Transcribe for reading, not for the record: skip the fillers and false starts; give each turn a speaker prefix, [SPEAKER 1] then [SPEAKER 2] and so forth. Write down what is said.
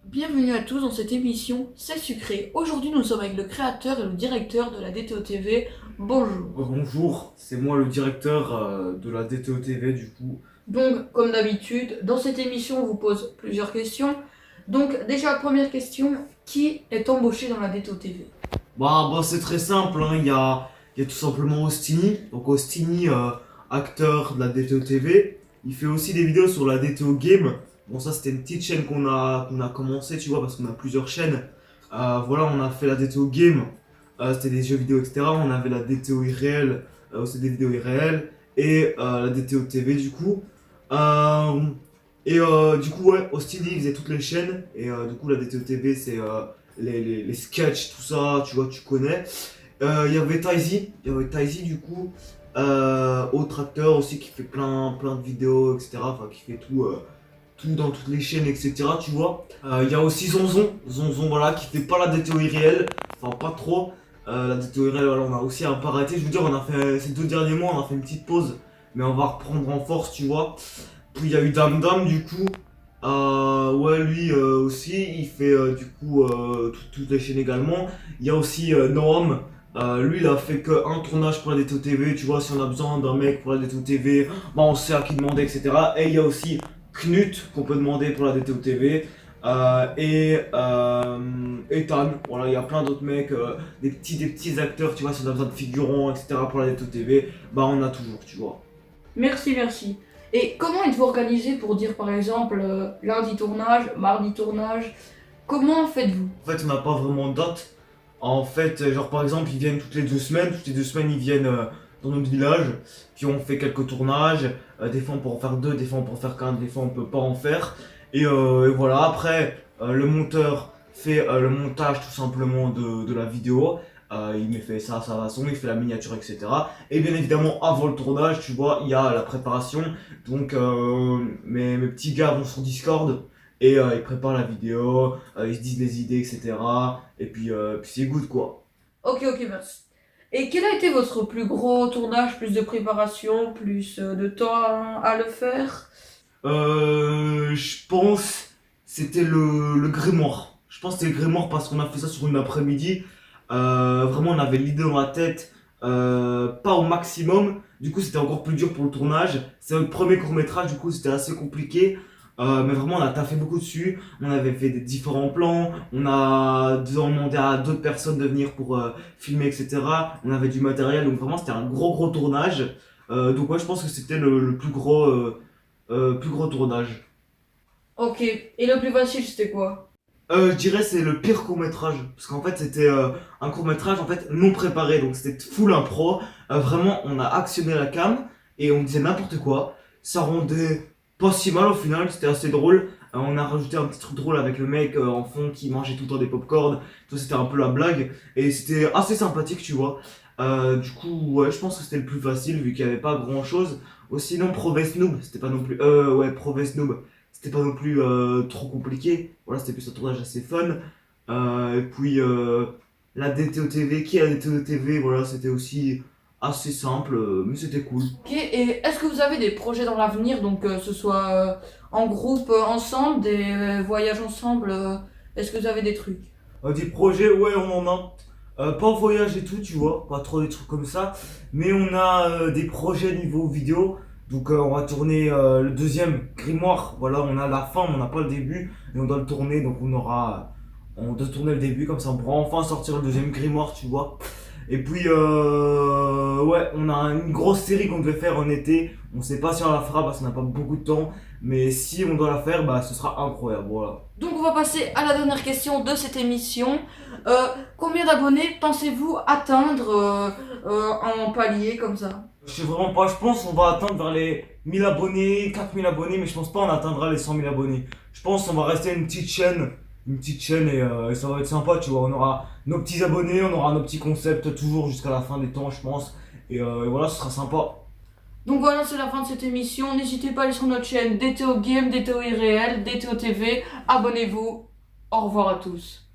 [SPEAKER 1] Bienvenue à tous dans cette émission C'est Sucré. Aujourd'hui nous sommes avec le créateur et le directeur de la DTO TV. Bonjour.
[SPEAKER 2] Bonjour, c'est moi le directeur de la DTO TV du coup.
[SPEAKER 1] Donc comme d'habitude, dans cette émission on vous pose plusieurs questions. Donc déjà première question, qui est embauché dans la DTO TV?
[SPEAKER 2] Bah c'est très simple, hein. Il y a tout simplement Ostini. Donc Ostini, acteur de la DTO TV. Il fait aussi des vidéos sur la DTO Game. Bon ça c'était une petite chaîne qu'on a commencé, tu vois, parce qu'on a plusieurs chaînes. Voilà, on a fait la DTO Game, c'était des jeux vidéo, etc. On avait la DTO IRL, c'était des vidéos IRL. Et la DTO TV du coup. Du coup, ouais, Austin il faisait toutes les chaînes. Et du coup, la DTO TV, c'est les sketchs, tout ça, tu vois, tu connais. Il y avait Taizy, du coup, autre acteur aussi qui fait plein de vidéos, etc. Enfin, qui fait tout dans toutes les chaînes, etc. Tu vois. Il y a aussi Zonzon, voilà, qui fait pas la DTO IRL, enfin, pas trop. La DTO IRL, voilà, on a aussi un peu arrêté. Je veux dire, on a fait ces 2 derniers mois, on a fait une petite pause. Mais on va reprendre en force, tu vois. Puis il y a eu Dam Dam du coup. Ouais, lui aussi, il fait du coup toutes les chaînes également. Il y a aussi Noam. Lui, il a fait qu'un tournage pour la DTO TV. Tu vois, si on a besoin d'un mec pour la DTO TV, bah, on sait à qui demander, etc. Et il y a aussi Knut qu'on peut demander pour la DTO TV. Et Ethan. Voilà, il y a plein d'autres mecs, des petits acteurs, tu vois, si on a besoin de figurants, etc. pour la DTO TV, bah, on a toujours, tu vois.
[SPEAKER 1] Merci. Et comment êtes-vous organisé pour dire par exemple lundi tournage, mardi tournage? Comment faites-vous?
[SPEAKER 2] En fait, on n'a pas vraiment de date. En fait, genre par exemple, ils viennent toutes les 2 semaines. Toutes les 2 semaines, ils viennent dans notre village. Puis on fait quelques tournages. Des fois, on peut en faire 2, des fois, on peut en faire qu'un, des fois, on peut pas en faire. Et voilà, après, le monteur fait le montage tout simplement de la vidéo. Il fait ça à sa façon, il fait la miniature, etc. Et bien évidemment, avant le tournage, tu vois, il y a la préparation. Donc, mes petits gars vont sur Discord. Et ils préparent la vidéo, ils se disent les idées, etc. Et puis c'est good quoi.
[SPEAKER 1] Ok, merci. Et quel a été votre plus gros tournage, plus de préparation, plus de temps à le faire?
[SPEAKER 2] Je pense c'était le grimoire. Je pense que c'était le grimoire parce qu'on a fait ça sur une après-midi. Vraiment on avait l'idée dans la tête, pas au maximum. Du coup c'était encore plus dur pour le tournage. C'est notre premier court-métrage, du coup c'était assez compliqué. Mais vraiment on a taffé beaucoup dessus, on avait fait des différents plans, on a demandé à d'autres personnes de venir pour filmer, etc. On avait du matériel, donc vraiment c'était un gros tournage. Donc ouais, je pense que c'était le plus gros tournage.
[SPEAKER 1] Ok, et le plus facile c'était quoi?
[SPEAKER 2] Je dirais c'est le pire court métrage, parce qu'en fait c'était un court métrage en fait non préparé, donc c'était full impro. Vraiment on a actionné la cam et on disait n'importe quoi, ça rendait pas si mal au final, c'était assez drôle. On a rajouté un petit truc drôle avec le mec en fond qui mangeait tout le temps des pop-corn, tout c'était un peu la blague, et c'était assez sympathique tu vois. Du coup ouais, je pense que c'était le plus facile vu qu'il n'y avait pas grand chose. Sinon Proves Noob, c'était pas non plus... ouais, Proves Noob, c'était pas non plus trop compliqué. Voilà, c'était plus un tournage assez fun. Et puis la DTO TV, qui est la DTO TV, voilà, c'était aussi assez simple, mais c'était cool.
[SPEAKER 1] Ok, et est-ce que vous avez des projets dans l'avenir, donc ce soit en groupe, ensemble, des voyages ensemble, est-ce que vous avez des trucs?
[SPEAKER 2] Des projets, ouais, on en a. Pas en voyage et tout, tu vois, pas trop des trucs comme ça. Mais on a des projets niveau vidéo. Donc on va tourner le deuxième grimoire. Voilà, on a la fin, mais on n'a pas le début. Et on doit le tourner, donc on doit tourner le début, comme ça on pourra enfin sortir le deuxième grimoire, tu vois. Et puis, ouais, on a une grosse série qu'on devait faire en été. On sait pas si on la fera parce qu'on n'a pas beaucoup de temps. Mais si on doit la faire, bah ce sera incroyable, voilà.
[SPEAKER 1] Donc on va passer à la dernière question de cette émission. Combien d'abonnés pensez-vous atteindre en palier comme ça?
[SPEAKER 2] Je sais vraiment pas, je pense qu'on va atteindre vers les 1000 abonnés, 4000 abonnés, mais je pense pas on atteindra les 100 000 abonnés. Je pense qu'on va rester une petite chaîne et ça va être sympa, tu vois. On aura nos petits abonnés, on aura nos petits concepts toujours jusqu'à la fin des temps, je pense. Et voilà, ce sera sympa.
[SPEAKER 1] Donc voilà, c'est la fin de cette émission. N'hésitez pas à aller sur notre chaîne DTO Game, DTO IRL, DTO TV. Abonnez-vous. Au revoir à tous.